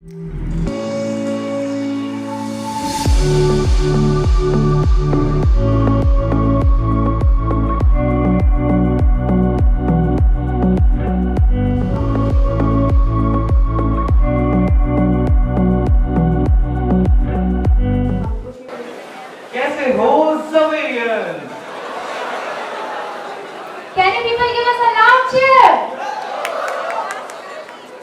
कैसे हो Zavarians? Can you people give us a loud cheer?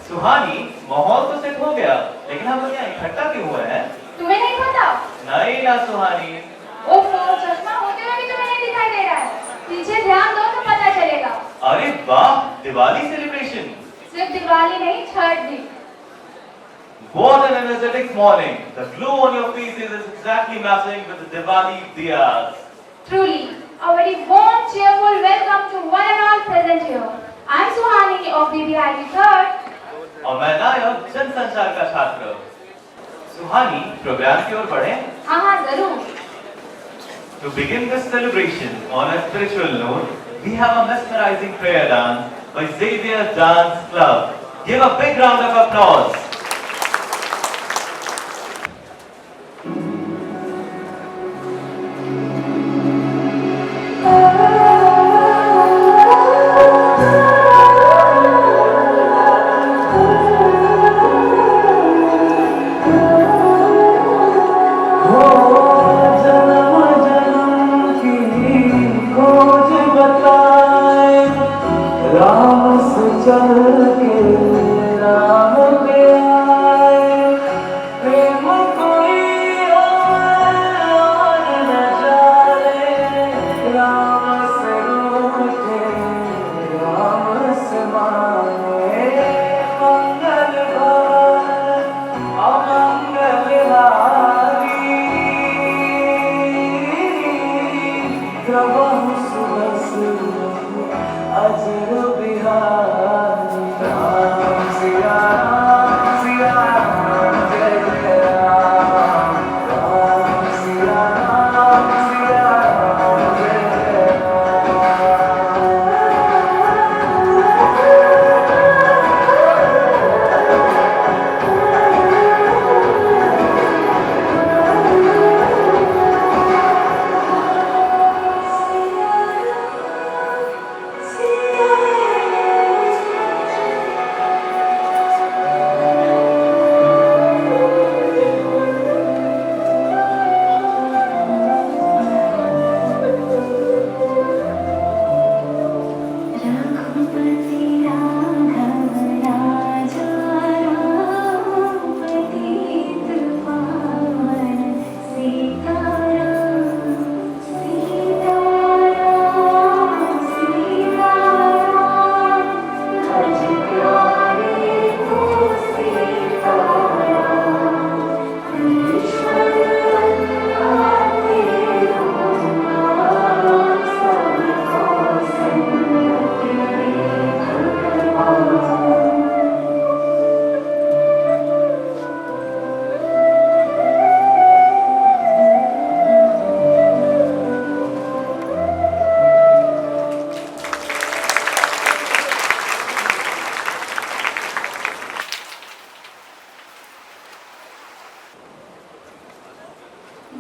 सुहानी, माहौल तो सेट हो गया, लेकिन हम लोग यहाँ इकट्ठा क्यों हुए हैं? तुम्हें नहीं पता? नहीं ना सुहानी। ओफो, चश्मा होते हुए भी तुम्हें नहीं दिखाई दे रहा है। पीछे ध्यान दो तो पता चलेगा। अरे वाह, दिवाली सेलिब्रेशन। सिर्फ दिवाली नहीं, छठ भी। What an energetic morning. The glow on your faces is exactly matching with the Diwali diyas. Truly, a very warm, cheerful welcome to one and all present here. I am Suhani of BBIT 3rd. और मैं नायक जनसंचार का छात्र। सुहानी, programme की ओर बढ़े? हाँ, जरूर। To begin this celebration on a spiritual note, we have a mesmerizing prayer dance by Xavier Dance Club. Give a big round of applause.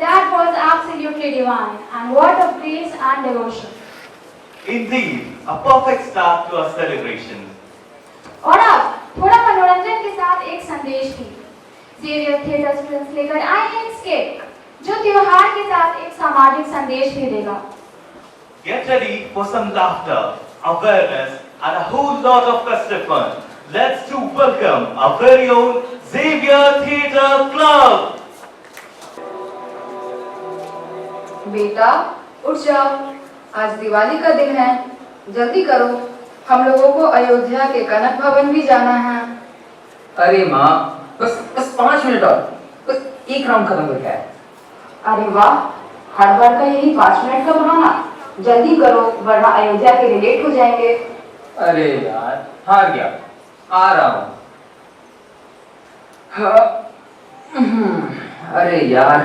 That was absolutely divine, and what a praise and devotion. Indeed, a perfect start to our celebration. और अब थोड़ा मनोरंजन के साथ एक संदेश भी। Xavier theatre students लेकर आए हैं एक स्केट, जो त्योहार के साथ एक सामाजिक संदेश भी देगा। Get ready for some laughter, awareness, and a whole lot of festive fun. Let's do welcome our very own Xavier Theatre Club. बेटा उठ जाओ, आज दिवाली का दिन है, जल्दी करो, हम लोगों को अयोध्या के कनक भवन भी जाना है। अरे माँ, बस 5 मिनट और, बस एक राउंड खत्म करके आए। अरे वाह, हर बार का यही 5 मिनट का बहाना, जल्दी करो वरना अयोध्या के लिए लेट हो जाएंगे। अरे यार, हार गया, आ रहा हूँ। अरे यार,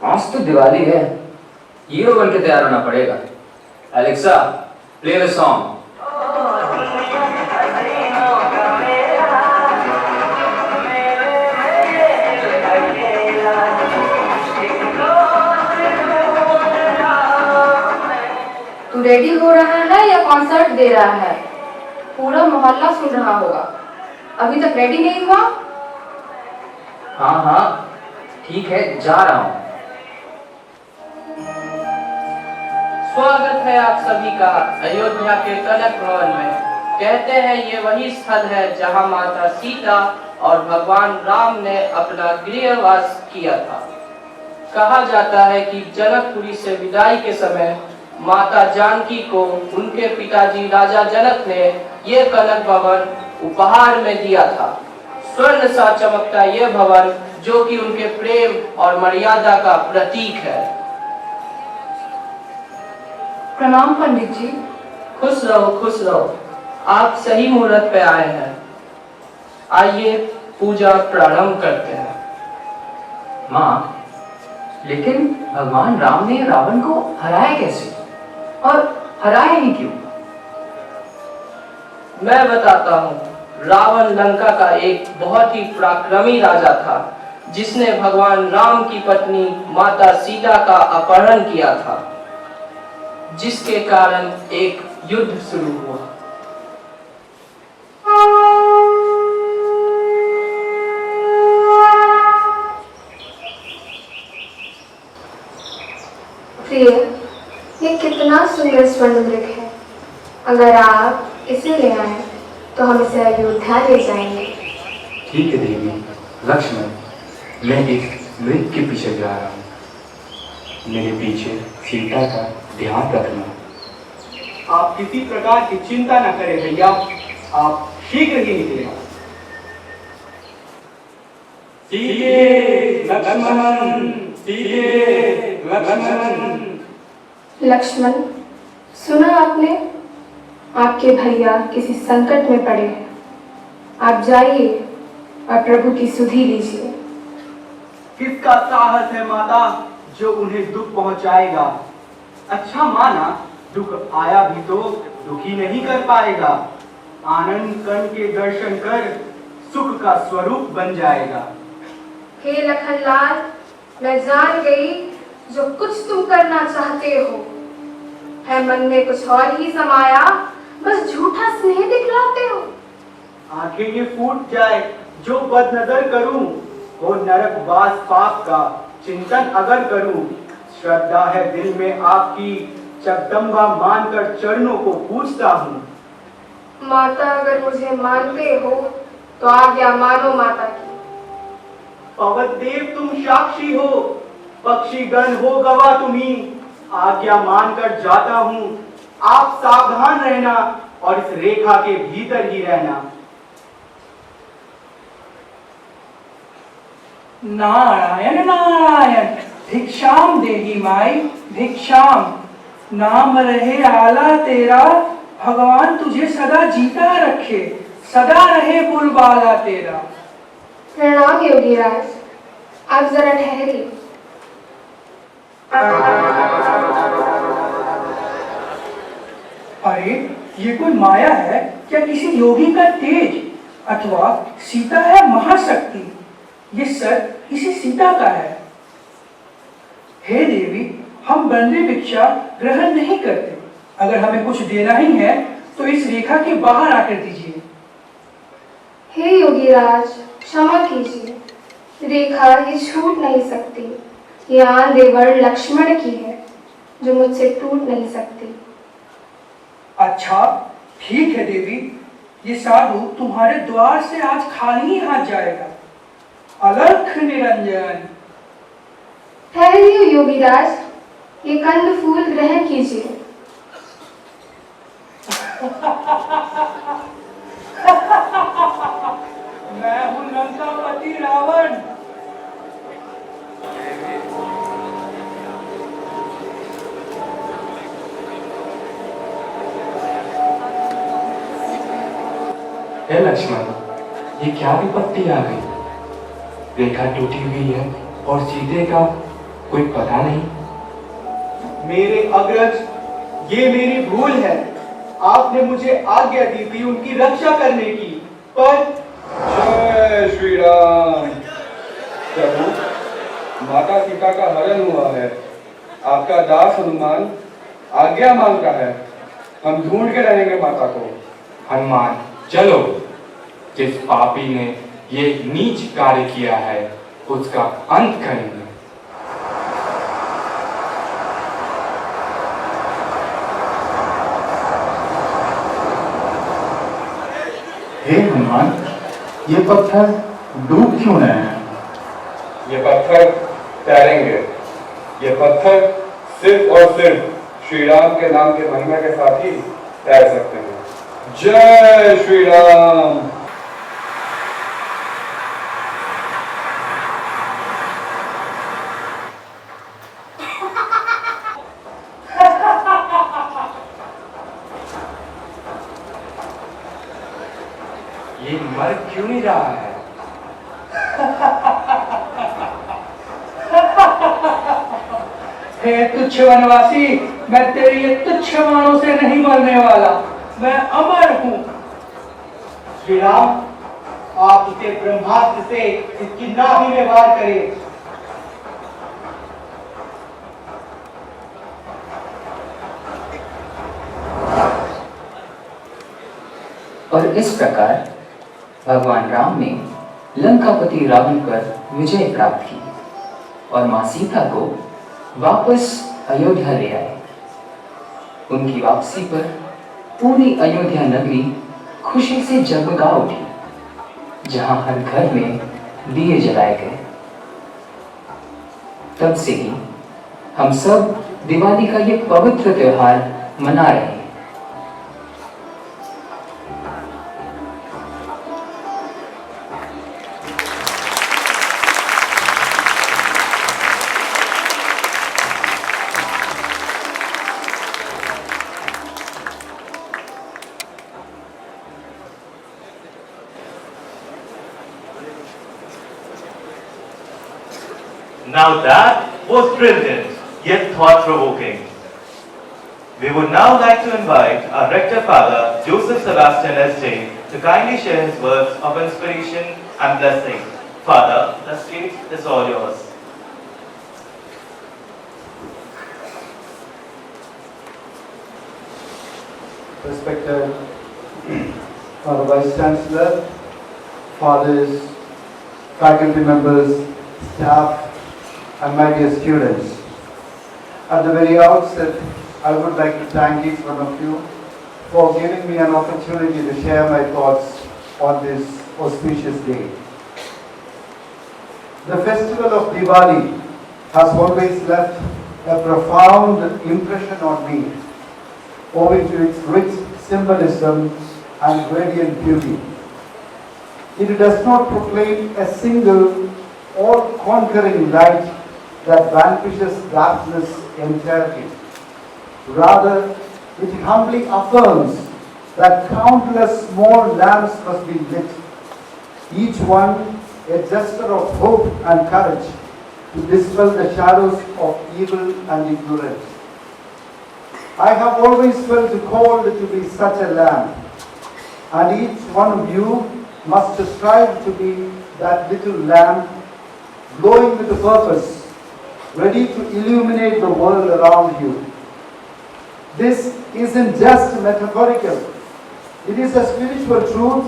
आज तो दिवाली है, हीरो बन के तैयार होना पड़ेगा। Alexa, play the song. Ready हो रहा है या कॉन्सर्ट दे रहा है? पूरा मोहल्ला सुन रहा होगा। अभी तक रेडी नहीं हुआ? हाँ हाँ ठीक है, जा रहा हूँ। स्वागत है आप सभी का अयोध्या के कनक भवन में। कहते हैं ये वही स्थल है जहां माता सीता और भगवान राम ने अपना गृहवास किया था। कहा जाता है कि जनकपुरी से विदाई के समय माता जानकी को उनके पिताजी राजा जनक ने ये कनक भवन उपहार में दिया था। स्वर्ण सा चमकता ये भवन जो कि उनके प्रेम और मर्यादा का प्रतीक है। प्रणाम पंडित जी। खुश रहो खुश रहो, आप सही मुहूर्त पे आए हैं। आइए पूजा प्रारंभ करते हैं। माँ, लेकिन भगवान राम ने रावण को हराया कैसे, और हराया ही क्यों? मैं बताता हूँ। रावण लंका का एक बहुत ही पराक्रमी राजा था जिसने भगवान राम की पत्नी माता सीता का अपहरण किया था, जिसके कारण एक युद्ध शुरू हुआ। प्रिय, ये कितना सुंदर स्वर्ण मृग है। अगर आप इसे ले आए तो हम इसे अयोध्या ले जाएंगे। ठीक है देवी। लक्ष्मण, मैं इस मृग के पीछे जा रहा हूँ। मेरे पीछे सीता का ध्यान रखना। आप किसी प्रकार की चिंता न करें भैया, आप शीघ्र ही निकलेगा। सीते लक्ष्मण, सीते लक्ष्मण। लक्ष्मण, सुना आपने? आपके भैया किसी संकट में पड़े हैं। आप जाइए और प्रभु की सुधि लीजिए। किसका साहस है माता जो उन्हें दुख पहुंचाएगा? अच्छा माना, दुख आया भी तो दुखी नहीं कर पाएगा। आनंद कण के दर्शन कर सुख का स्वरूप बन जाएगा। हे लखनलाल, मैं जान गई जो कुछ तुम करना चाहते हो है मन में कुछ और ही समाया, बस झूठा स्नेह दिखलाते हो। आंखें ये फूट जाए जो बदनजर करूं, वो नरकवास पाप का चिंतन अगर करूं। श्रद्धा है दिल में आपकी, जगदम्बा मानकर चरणों को पूजता हूँ। माता अगर मुझे मानते हो तो आज्ञा मानो माता की। पवन देव तुम साक्षी हो, पक्षीगण हो गवाह तुम्ही। आज्ञा मानकर जाता हूँ, आप सावधान रहना और इस रेखा के भीतर ही रहना। नारायण नारायण, भिक्षाम देही माई भिक्षाम। नाम रहे आला तेरा, भगवान तुझे सदा जीता रखे, सदा रहे बुलबाला तेरा। प्रणाम योगीराज, आप जरा ठहरिए। अरे ये कोई माया है क्या, किसी योगी का तेज, अथवा सीता है महाशक्ति? ये सर किसी सीता का है। हे देवी, हम बंदी भिक्षा ग्रहण नहीं करते। अगर हमें कुछ देना ही है तो इस रेखा के बाहर आकर दीजिए। हे योगीराज, क्षमा कीजिए, रेखा ये छूट नहीं सकती। ये आन देवर लक्ष्मण की है जो मुझसे टूट नहीं सकती। अच्छा ठीक है देवी, ये साधु तुम्हारे द्वार से आज खाली ही हाथ जाएगा। अलख निरंजन। ठहरिए योगीराज, ये कंद फूल ग्रहण कीजिए। मैं हूँ लंकापति रावण। हे लक्ष्मण, ये क्या विपत्ति आ गई? रेखा टूटी हुई है और सीते का कोई पता नहीं। मेरे अग्रज, ये मेरी भूल है। आपने मुझे आज्ञा दी थी उनकी रक्षा करने की, पर जय श्री राम। प्रभु, माता सीता का हरण हुआ है। आपका दास हनुमान आज्ञा मांगता है। हम ढूंढ के रहेंगे माता को। हनुमान, चलो, जिस पापी ने ये नीच कार्य किया है उसका अंत करेंगे। हे हनुमान, ये पत्थर डूब क्यों रहे हैं? ये पत्थर तैरेंगे। ये पत्थर सिर्फ और सिर्फ श्री राम के नाम के महिमा के साथ ही तैर सकते हैं। जय श्री राम। ये मर क्यों नहीं रहा है? हे तुच्छ वनवासी, मैं तेरी ये तुच्छ बाणों से नहीं मरने वाला, मैं अमर हूँ। श्री राम, आप इसे ब्रह्मास्त्र से इसकी नाभि में वार करें। और इस प्रकार भगवान राम ने लंकापति रावण पर विजय प्राप्त की और मां सीता को वापस अयोध्या ले आए। उनकी वापसी पर पूरी अयोध्या नगरी खुशी से जगमगा उठी, जहां हर घर में दिए जलाए गए। तब से ही हम सब दिवाली का ये पवित्र त्योहार मना रहे हैं। Now that was brilliant, yet thought-provoking. We would now like to invite our Rector Father, Joseph Sebastian S.J., to kindly share his words of inspiration and blessing. Father, the stage is all yours. Respected Father Vice Chancellor, fathers, faculty members, staff, and my dear students. At the very outset, I would like to thank each one of you for giving me an opportunity to share my thoughts on this auspicious day. The festival of Diwali has always left a profound impression on me, owing to its rich symbolism and radiant beauty. It does not proclaim a single all-conquering light that vanquishes darkness entirely. Rather, it humbly affirms that countless small lamps must be lit, each one a gesture of hope and courage to dispel the shadows of evil and ignorance. I have always felt called to be such a lamp, and each one of you must strive to be that little lamp, glowing with a purpose, ready to illuminate the world around you. This isn't just metaphorical. It is a spiritual truth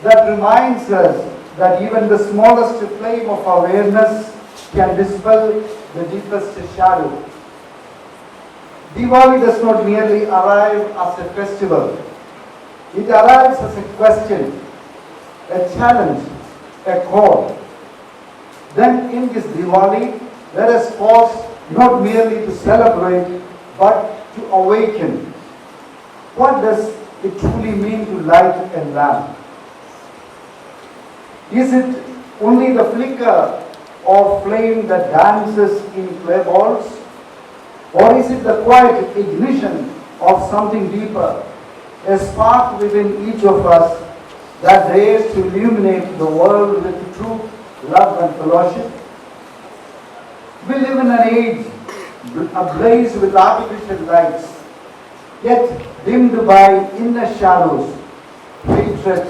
that reminds us that even the smallest flame of awareness can dispel the deepest shadow. Diwali does not merely arrive as a festival. It arrives as a question, a challenge, a call. Then in this Diwali, let us pause not merely to celebrate, but to awaken. What does it truly mean to light a lamp? Is it only the flicker of flame that dances in clay balls? Or is it the quiet ignition of something deeper, a spark within each of us that dares to illuminate the world with truth, love and fellowship? We live in an age ablaze with artificial lights, yet dimmed by inner shadows, hatred,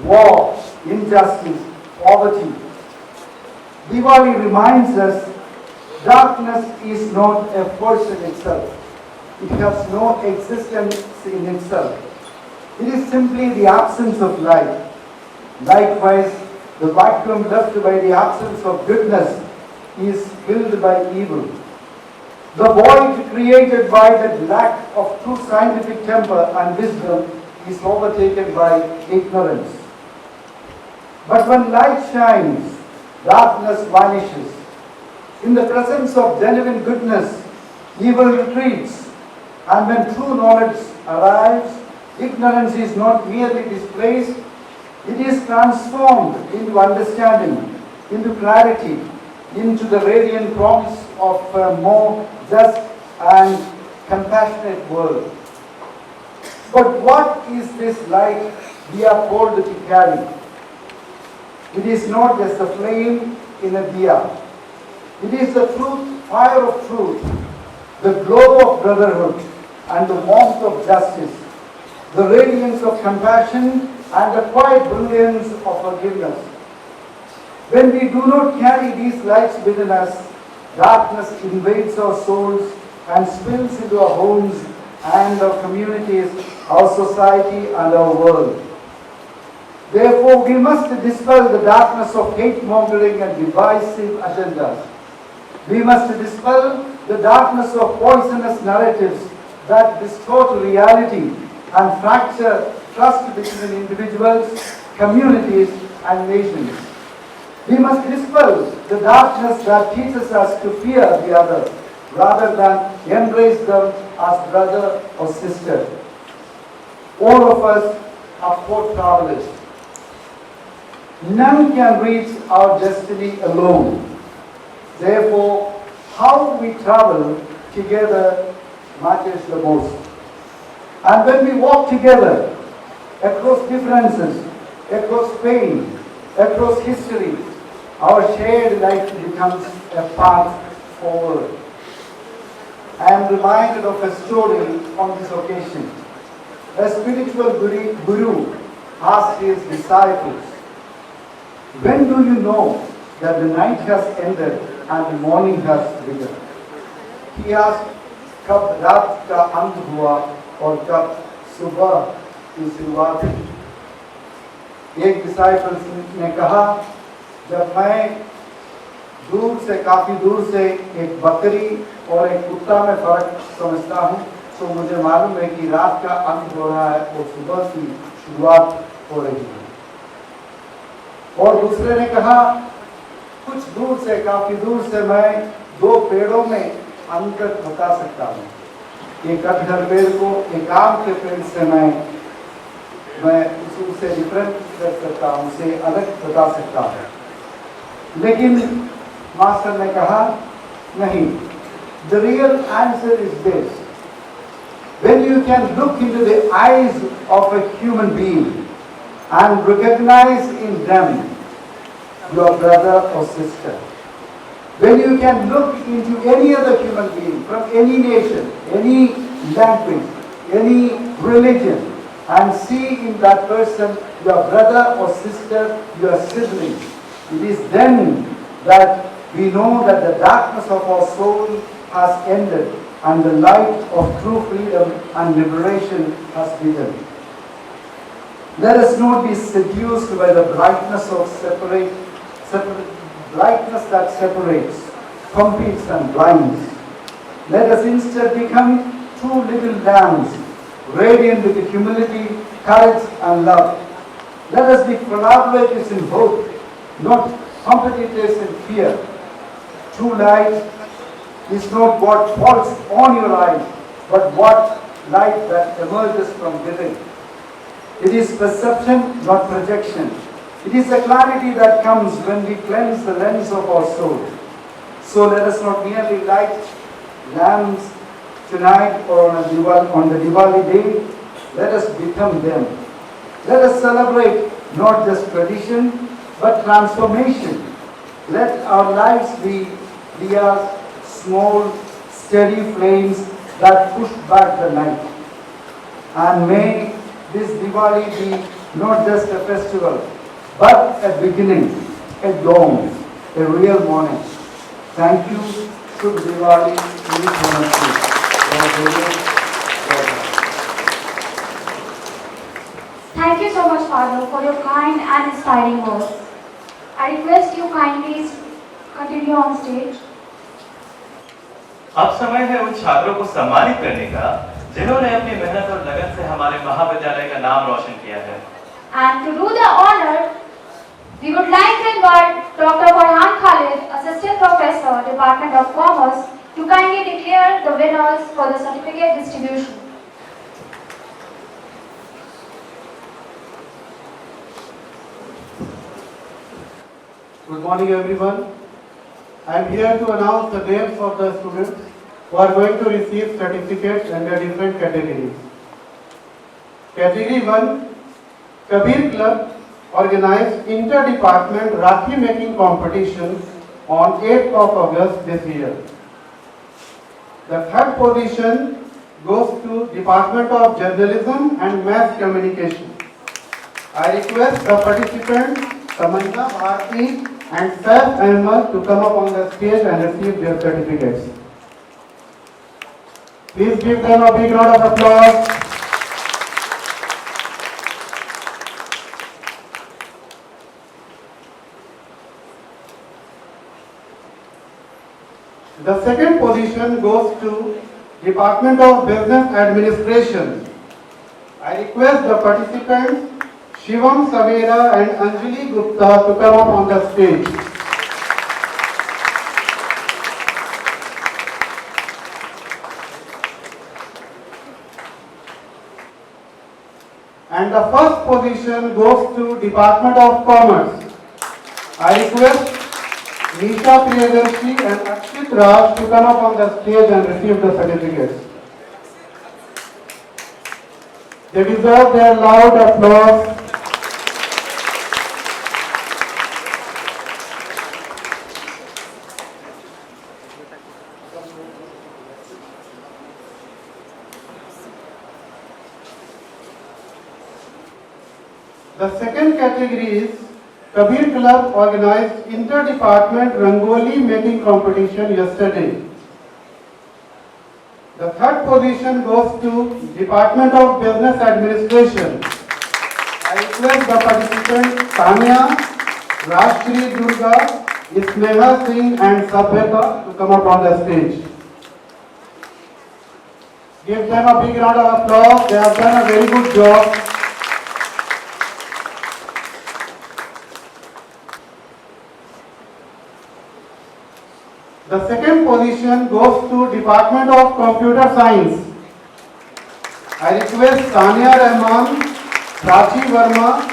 war, injustice, poverty. Diwali reminds us darkness is not a force in itself. It has no existence in itself. It is simply the absence of light. Likewise, the vacuum left by the absence of goodness is filled by evil. The void created by the lack of true scientific temper and wisdom is overtaken by ignorance. But when light shines, darkness vanishes. In the presence of genuine goodness, evil retreats. And when true knowledge arrives, ignorance is not merely displaced, it is transformed into understanding, into clarity, into the radiant promise of a more just and compassionate world. But what is this light we are called to carry? It is not just a flame in a diya. It is the truth, fire of truth, the glow of brotherhood, and the warmth of justice, the radiance of compassion, and the quiet brilliance of forgiveness. When we do not carry these lights within us, darkness invades our souls and spills into our homes and our communities, our society, and our world. Therefore, we must dispel the darkness of hate-mongering and divisive agendas. We must dispel the darkness of poisonous narratives that distort reality and fracture trust between individuals, communities, and nations. We must dispel the darkness that teaches us to fear the other rather than embrace them as brother or sister. All of us are poor travelers. None can reach our destiny alone. Therefore, how we travel together matters the most. And when we walk together across differences, across pain, across history, our shared life becomes a path forward. I am reminded of a story on this occasion. A spiritual guru asked his disciples, "When do you know that the night has ended and the morning has begun?" He asked, "Kab raat ka ant hua aur kab subah की शुरुआत हुई?" एक disciple ने कहा, "जब मैं काफी दूर से एक बकरी और एक कुत्ता में फर्क समझता हूँ, तो मुझे मालूम है कि रात का अंत हो रहा है और सुबह की शुरुआत हो रही है।" और दूसरे ने कहा, "कुछ दूर से, काफी दूर से मैं दो पेड़ों में अंतर बता सकता हूँ। एक कटहल पेड़ को एक आम के पेड़ से मैं उससे डिफरेंट कर सकता हूँ, उसे अलग बता सकता हूँ।" लेकिन मास्टर ने कहा, "नहीं, the real answer is this. When you can look into the eyes of a human being and recognize in them your brother or sister, when you can look into any other human being from any nation, any language, any religion, and see in that person your brother or sister, your sibling, it is then that we know that the darkness of our soul has ended and the light of true freedom and liberation has begun. Let us not be seduced by the brightness brightness that separates, competes, and blinds. Let us instead become two little lambs, radiant with humility, courage, and love. Let us be collaborators in hope, not competitors in fear. True light is not what falls on your eyes, but what light that emerges from within. It is perception, not projection. It is the clarity that comes when we cleanse the lens of our soul. So let us not merely light lamps tonight or on the Diwali day. Let us become them. Let us celebrate not just tradition, but transformation. Let our lives be diyas, small, steady flames that push back the night. And may this Diwali be not just a festival, but a beginning, a dawn, a real morning. Thank you. Shubh Diwali. Thank you so much, Father, for your kind and inspiring words. I request you kindly continue on stage. अब समय है उन छात्रों को सम्मानित करने का जिन्होंने अपनी मेहनत और लगन से हमारे महाविद्यालय का नाम रोशन किया है। And to do the honor, we would like to invite Dr. Farhan Khalid, Assistant Professor, Department of Commerce, to kindly declare the winners for the certificate distribution. Good morning, everyone. I am here to announce the names of the students who are going to receive certificates under different categories. Category 1, Kabir Club organized inter-department Rakhi making competition on 8th of August this year. The third position goes to Department of Journalism and Mass Communication. I request the participants Tamanna Bharti and Saif Ahmed to come up on the stage and receive their certificates. Please give them a big round of applause. The second position goes to Department of Business Administration. I request the participants Shivam Savera and Anjali Gupta to come up on the stage. And the first position goes to Department of Commerce. I request Nisha Priyadarshi and Akshit Raj to come up on the stage and receive the certificates. They deserve their loud applause. The second category is Kabir Club organized inter-department Rangoli making competition yesterday. The third position goes to Department of Business Administration. I request the participants Tanya, Rashri Durga, Ismeha Singh and Sabhyata to come up on the stage. Give them a big round of applause. They have done a very good job. The second position goes to Department of Computer Science. I request Sania Rahman, Prachi Verma,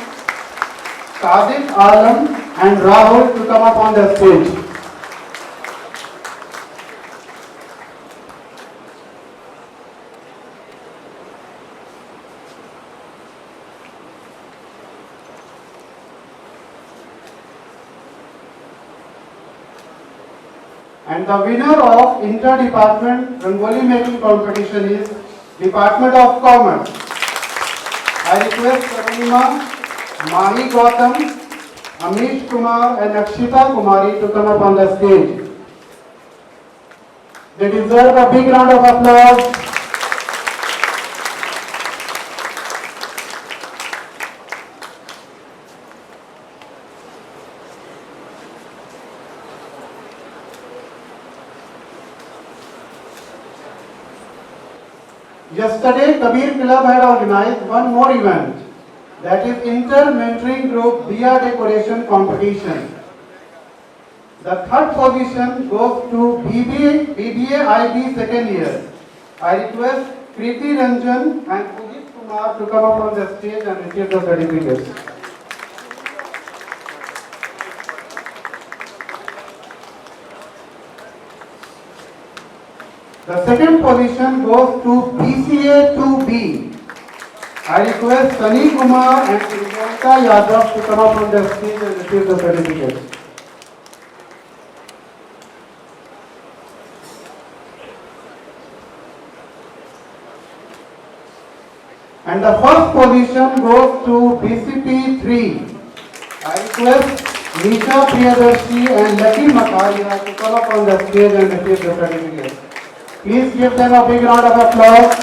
Sadiq Alam and Rahul to come up on the stage. And the winner of inter-department Rangoli making competition is Department of Commerce. I request Karima, Mahi Gautam, Amish Kumar and Akshita Kumari to come up on the stage. They deserve a big round of applause. Yesterday, Kabir Club had organized one more event, that is Inter-Mentoring Group Diya Decoration Competition. The third position goes to BBA IB second year. I request Kriti Ranjan and Udit Kumar to come up on the stage and receive the certificates. The second position goes to BCA 2B. I request Sunny Kumar and Priyanka Yadav to come up on the stage and receive the certificates. And the first position goes to BCP 3. I request Nisha Priyadarshi and Lucky Makaria to come up on the stage and receive the certificates. Please give them a big round of applause.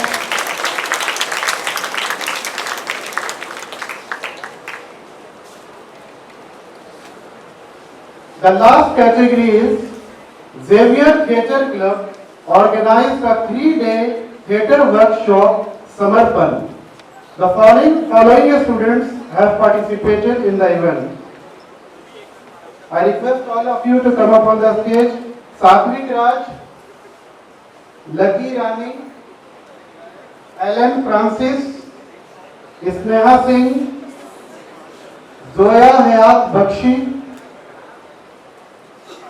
The last category is Xavier Theatre Club organized a 3-day theatre workshop Samarpan. The following students have participated in the event. I request all of you to come up on the stage. Satvik Raj, Lucky Rani, Ellen Francis, Sneha Singh, Zoya Hayat Bakshi,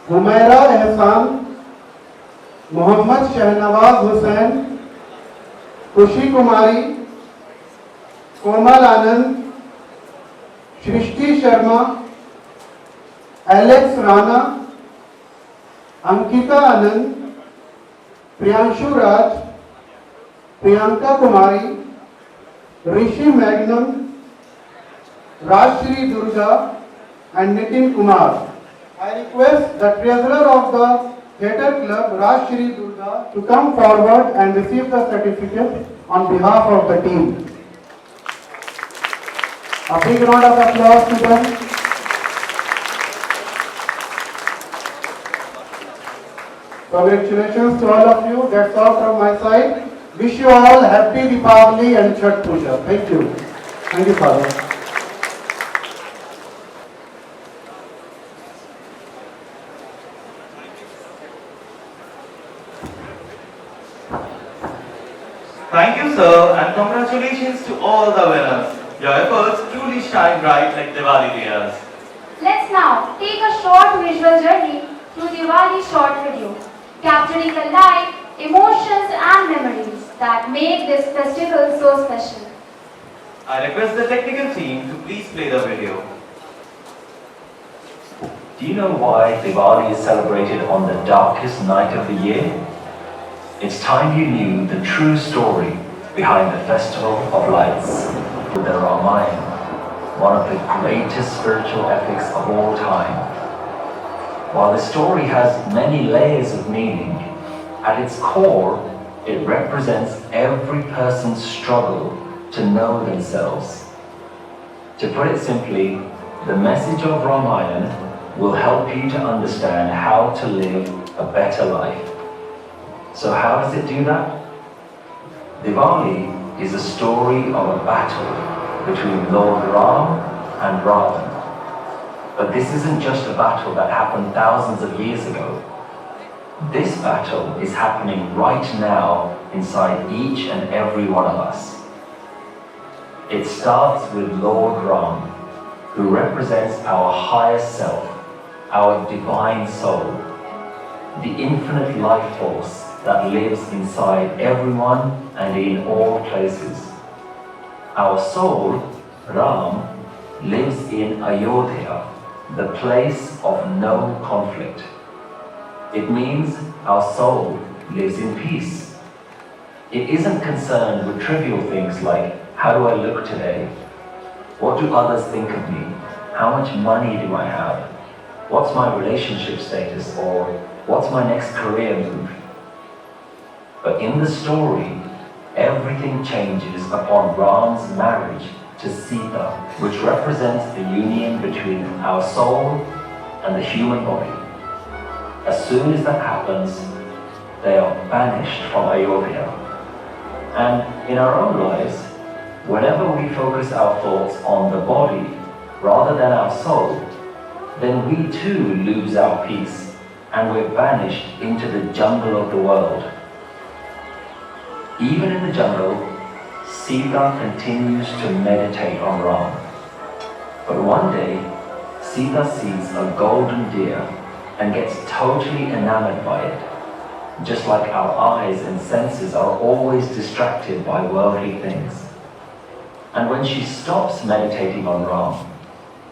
Humaira Ehsan, Mohammad Shahnawaz Hussain, Kushi Kumari, Komal Anand, Shrishti Sharma, Alex Rana, Ankita Anand, Priyanshu Raj, Priyanka Kumari, Rishi Magnum, Rajshri Durga and Nitin Kumar. I request the treasurer of the theatre club, Rajshri Durga, to come forward and receive the certificate on behalf of the team. A big round of applause to them. Congratulations to all of you. That's all from my side. Wish you all happy Deepavali and Chhath Puja. Thank you. Thank you, Father. Thank you, sir, and congratulations to all the winners. Your efforts truly shine bright like Diwali diyas. Let's now take a short visual journey through Diwali short video, capturing the life, emotions and memories that make this festival so special. I request the technical team to please play the video. Do you know why Diwali is celebrated on the darkest night of the year? It's time you knew the true story behind the Festival of Lights. The Ramayana, one of the greatest spiritual epics of all time. While the story has many layers of meaning, at its core, it represents every person's struggle to know themselves. To put it simply, the message of Ramayana will help you to understand how to live a better life. So how does it do that? Diwali is a story of a battle between Lord Ram and Ravan. But this isn't just a battle that happened thousands of years ago. This battle is happening right now inside each and every one of us. It starts with Lord Ram, who represents our highest self, our divine soul, the infinite life force that lives inside everyone and in all places. Our soul, Ram, lives in Ayodhya, the place of no conflict. It means our soul lives in peace. It isn't concerned with trivial things like, how do I look today? What do others think of me? How much money do I have? What's my relationship status? Or what's my next career move? But in the story, everything changes upon Ram's marriage to Sita, which represents the union between our soul and the human body. As soon as that happens, they are banished from Ayodhya. And in our own lives, whenever we focus our thoughts on the body rather than our soul, then we too lose our peace and we're banished into the jungle of the world. Even in the jungle, Sita continues to meditate on Ram. But one day, Sita sees a golden deer and gets totally enamored by it, just like our eyes and senses are always distracted by worldly things. And when she stops meditating on Ram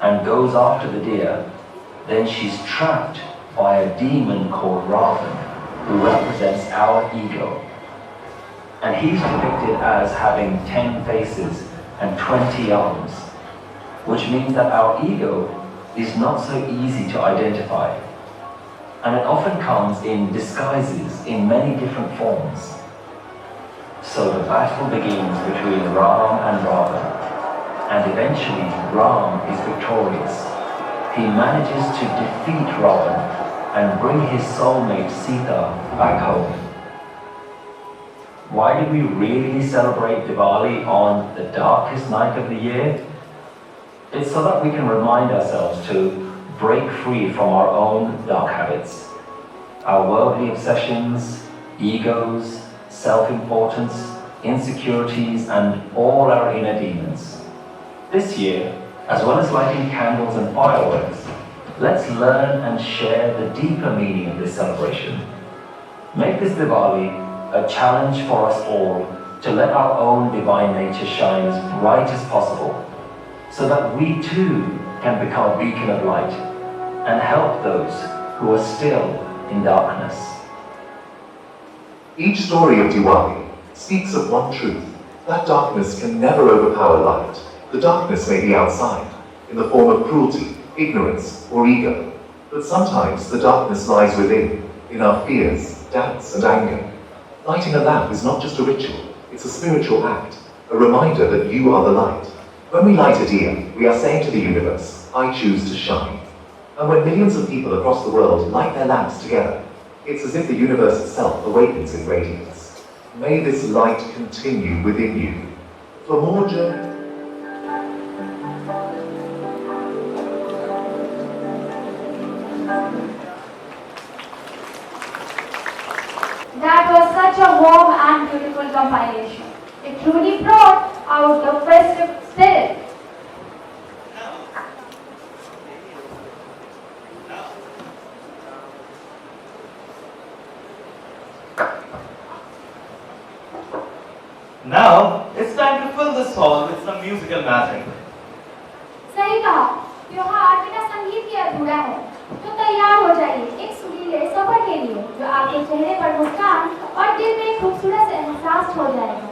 and goes after the deer, then she's trapped by a demon called Ravan, who represents our ego. And he's depicted as having 10 faces and 20 arms, which means that our ego is not so easy to identify. and it often comes in disguises in many different forms. So the battle begins between Ram and Ravana, and eventually Ram is victorious. He manages to defeat Ravana and bring his soulmate Sita back home. Why do we really celebrate Diwali on the darkest night of the year? It's so that we can remind ourselves to break free from our own dark habits, our worldly obsessions, egos, self-importance, insecurities, and all our inner demons. This year, as well as lighting candles and fireworks, let's learn and share the deeper meaning of this celebration. Make this Diwali a challenge for us all to let our own divine nature shine as bright as possible, so that we too can become a beacon of light and help those who are still in darkness. Each story of Diwali speaks of one truth: that darkness can never overpower light. The darkness may be outside, in the form of cruelty, ignorance, or ego, but sometimes the darkness lies within, in our fears, doubts, and anger. Lighting a lamp is not just a ritual, it's a spiritual act, a reminder that you are the light. When we light a diya, we are saying to the universe, I choose to shine. And when millions of people across the world light their lamps together, it's as if the universe itself awakens in radiance. May this light continue within you. For more journey. That was such a warm and beautiful compilation. It truly brought out the festive spirit. Now, it's time to fill this hall with some musical magic. सही कहा, त्योहार बिना संगीत के अधूरा है। तो तैयार हो जाइए एक सुरीले सफर के लिए, जो आपके चेहरे पर मुस्कान और दिल में एक खूबसूरत एहसास हो जाएगा।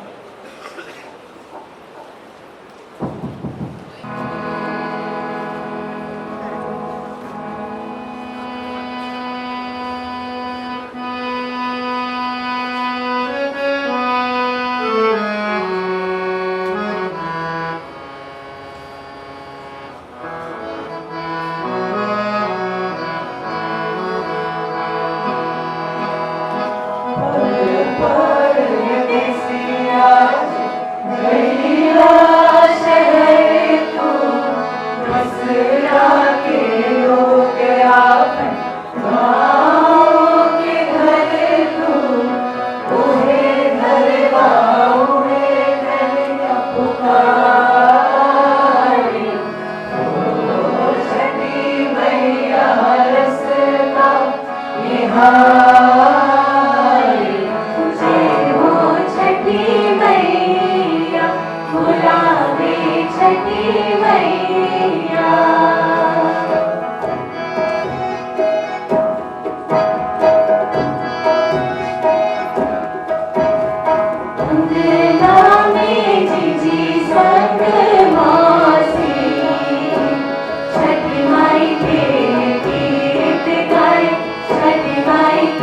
Bye.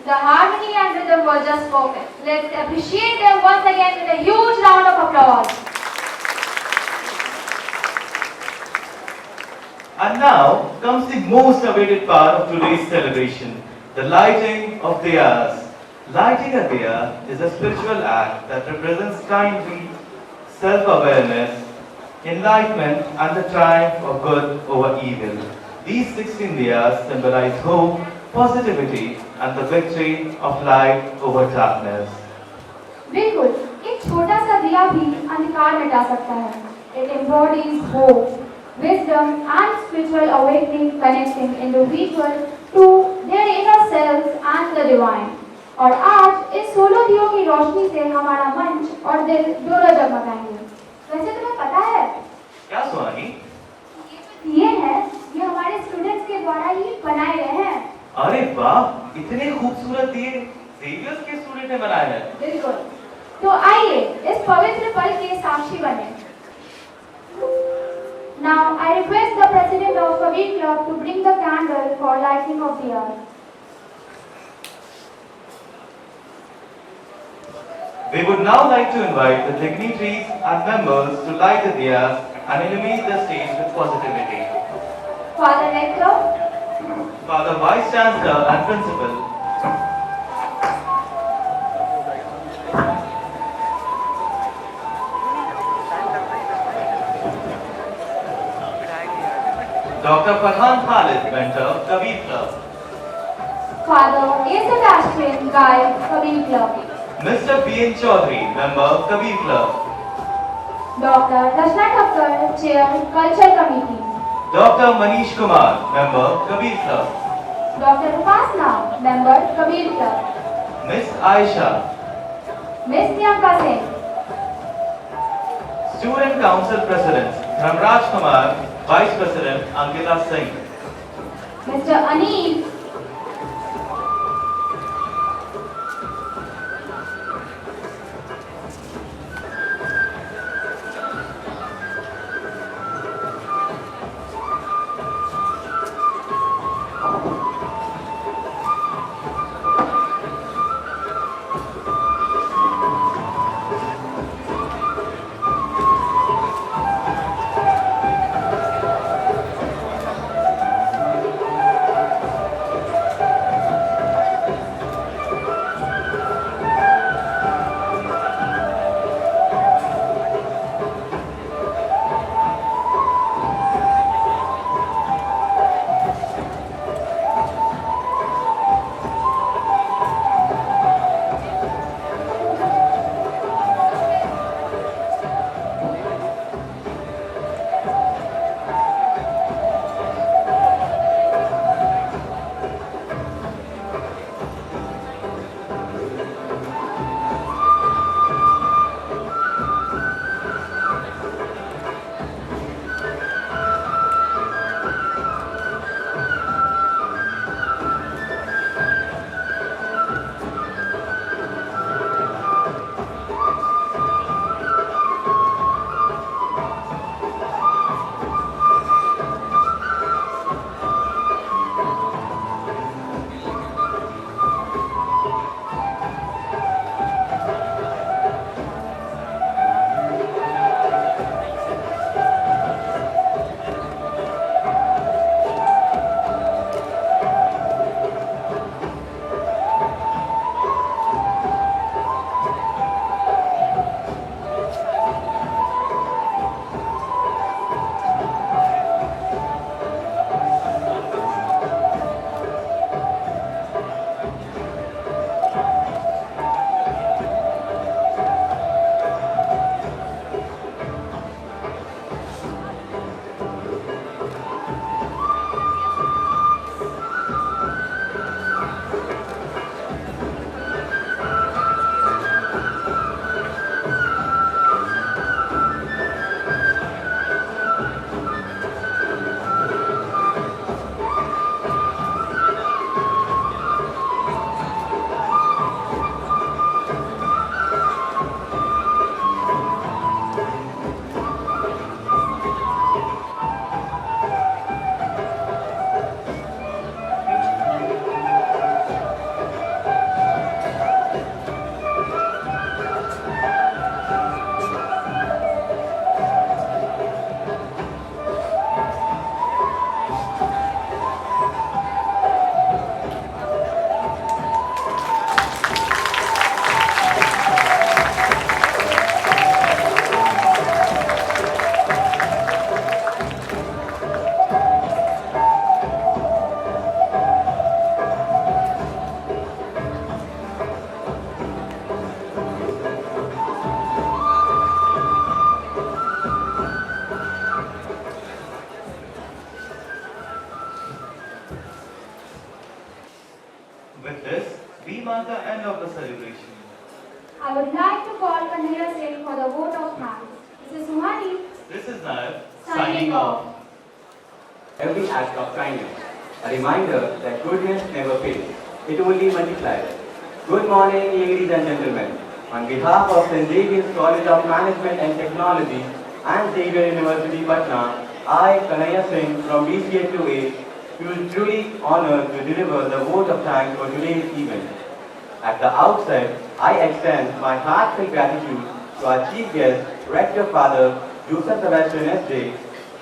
The harmony and rhythm were just perfect. Let's appreciate them once again with a huge round of applause. And now comes the most awaited part of today's celebration, the lighting of diyas. Lighting a diya is a spiritual act that represents kindly self-awareness, enlightenment, and the triumph of good over evil. These 16 diyas symbolize hope, positivity, and the victory of light over darkness. बिल्कुल, एक छोटा सा दिया भी अंधकार मिटा सकता है. It embodies hope, wisdom, and spiritual awakening, connecting individual to their inner selves and the divine. और आज इस 16 दियों की रोशनी से हमारा मंच और दिल दोनों जगमगाएंगे. वैसे तुम्हें पता है? क्या सुहानी? दिए हैं, ये हमारे स्टूडेंट्स के द्वारा ही बनाए गए हैं. अरे वाह, इतने खूबसूरत दिए जेवियर्स के स्टूडेंट ने बनाए हैं. बिल्कुल. तो आइए इस पवित्र पल के साक्षी बने. Now I request the president of Kabir Club to bring the candle for lighting of the earth. We would now like to invite the dignitaries and members to light the diyas and illuminate the stage with positivity. Father Rector, Father Vice Chancellor and Principal, Dr. Farhan Khalid, Mentor, Kabir Club, Father Asad Ashwin, Guide, Kabir Club, Mr. B.N. Chaudhary, Member, Kabir Club, Dr. Rachna Thakkar, Chair, Culture Committee, Dr. Manish Kumar, Member, Kabir Club, Dr. Upasna, Member, Kabir Club, Miss Aisha, Miss Priyanka Singh, Student Council Presidents, Dhamraj Kumar, Vice President, Ankita Singh, Mr. Anil, With this, we mark the end of the celebration. I would like to call Kanhaiya Singh for the vote of thanks. Mrs. Suhani, This is Nair signing off. Every act of kindness, a reminder that goodness never fails. It only multiplies. Good morning, ladies and gentlemen. On behalf of St. Xavier's College of Management and Technology and Xavier University, Patna, I, Kanhaiya Singh from BCA 2A, feel truly honored to deliver the vote of thanks for today's event. At the outset, I extend my heartfelt gratitude to our chief guest, Rector Father Joseph Sebastian S.J.,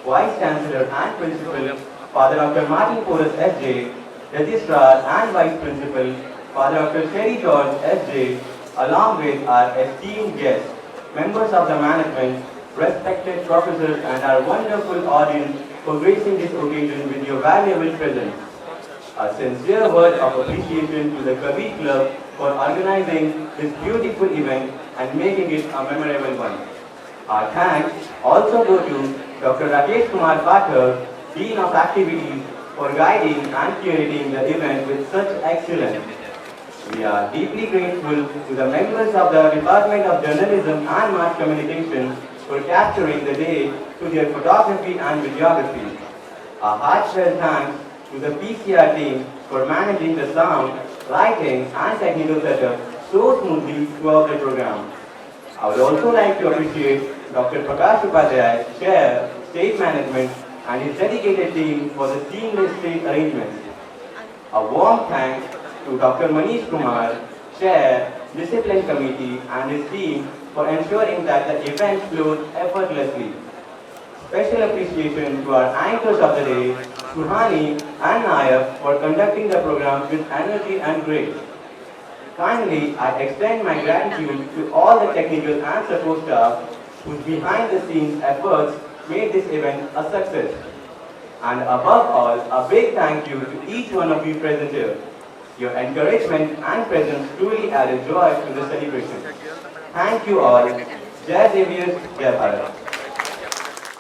Vice Chancellor and Principal, Father Dr. Martin Porras S.J., Registrar and Vice Principal, Father Dr. Sherry George S.J., along with our esteemed guests, members of the management, respected professors and our wonderful audience for gracing this occasion with your valuable presence. A sincere word of appreciation to the Kabir Club for organizing this beautiful event and making it a memorable one. Our thanks also go to Dr. Rakesh Kumar Pathak, Dean of Activities, for guiding and curating the event with such excellence. We are deeply grateful to the members of the Department of Journalism and Mass Communication for capturing the day through their photography and videography. A heartfelt thanks to the PCR team for managing the sound, lighting and technical setup so smoothly throughout the program. I would also like to appreciate Dr. Prakash Upadhyay, Chair, State Management and his dedicated team for the seamless stage arrangements. A warm thanks to Dr. Manish Kumar, Chair, Discipline Committee and his team for ensuring that the event flowed effortlessly. Special appreciation to our anchors of the day, Suhani and Nair, for conducting the program with energy and grace. Finally, I extend my gratitude to all the technical and support staff whose behind-the-scenes efforts made this event a success. And above all, a big thank you to each one of you present here. Your encouragement and presence truly added joy to the celebration. Thank you all. Jai Xavier, Jai Bharat.